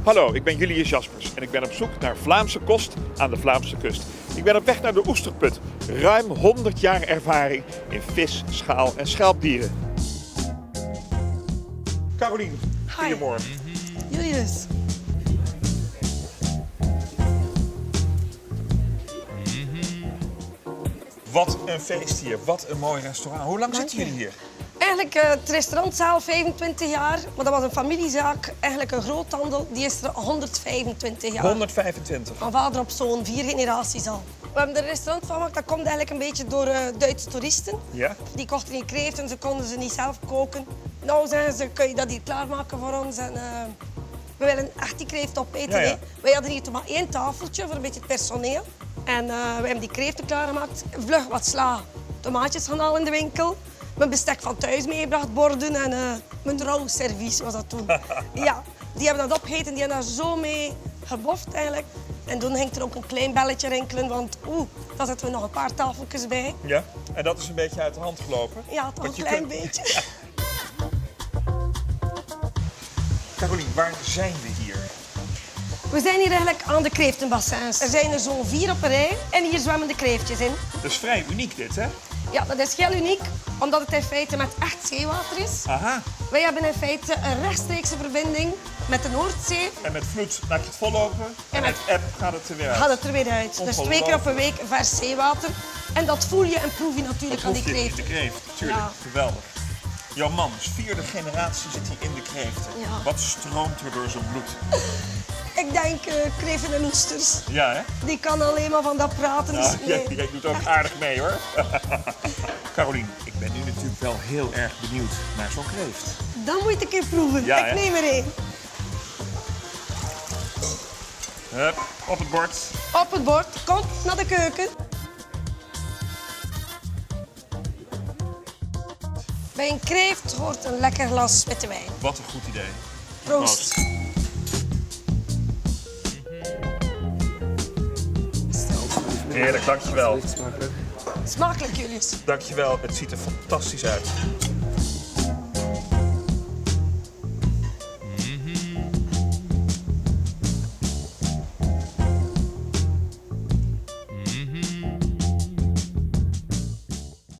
Hallo, ik ben Julius Jaspers en ik ben op zoek naar Vlaamse kost aan de Vlaamse kust. Ik ben op weg naar de Oesterput. Ruim 100 jaar ervaring in vis, schaal en schelpdieren. Carolien, goedemorgen. Julius. Wat een feest hier, wat een mooi restaurant. Hoe lang zitten jullie hier? Eigenlijk het restaurant zelf 25 jaar, maar dat was een familiezaak. Eigenlijk een groothandel, die is er 125 jaar. 125. Van vader op zoon, 4 generaties al. We hebben er een restaurant van gemaakt, dat komt eigenlijk een beetje door Duitse toeristen. Ja? Die kochten niet kreeft en ze konden ze niet zelf koken. Nou zeggen ze, kun je dat hier klaarmaken voor ons? En, we willen echt die kreeft opeten. Ja. Hè. Wij hadden hier maar 1 tafeltje voor een beetje het personeel. En we hebben die kreeften klaargemaakt. Vlug wat sla, tomaatjes gaan halen in de winkel. Mijn bestek van thuis meegebracht, borden en mijn rouwservies was dat toen. Ja, die hebben dat opgegeten, die hebben daar zo mee geboft eigenlijk. En toen ging er ook een klein belletje rinkelen, want daar zetten we nog een paar tafeltjes bij. Ja, en dat is een beetje uit de hand gelopen? Ja, toch een klein beetje. Carolien, waar zijn we hier? We zijn hier eigenlijk aan de kreeftenbassins. Er zijn er zo'n 4 op een rij en hier zwemmen de kreeftjes in. Dat is vrij uniek dit, hè? Ja, dat is heel uniek, omdat het in feite met echt zeewater is. Aha. Wij hebben in feite een rechtstreekse verbinding met de Noordzee. En met vloed laat je het vollopen en met app gaat het er weer uit. Gaat het er weer uit. Dus 2 keer op een week vers zeewater. En dat voel je en proef je natuurlijk aan die Proef je in kreeften. de kreeft, natuurlijk. Ja. Geweldig. Jouw man, dus 4e generatie zit hier in de kreeften. Ja. Wat stroomt er door zijn bloed? Ik denk kreeften en oesters. Ja, hè? Die kan alleen maar van dat praten. Dus Nou, nee. jij doet ook aardig mee, hoor. Carolien, ik ben nu natuurlijk wel heel erg benieuwd naar zo'n kreeft. Dan moet je het een keer proeven. Ja, hè? Ik neem er 1. Hup, op het bord. Op het bord. Kom naar de keuken. Bij een kreeft hoort een lekker glas witte wijn. Wat een goed idee. Proost. Heerlijk, dankjewel. Smakelijk, Julius. Dankjewel, het ziet er fantastisch uit.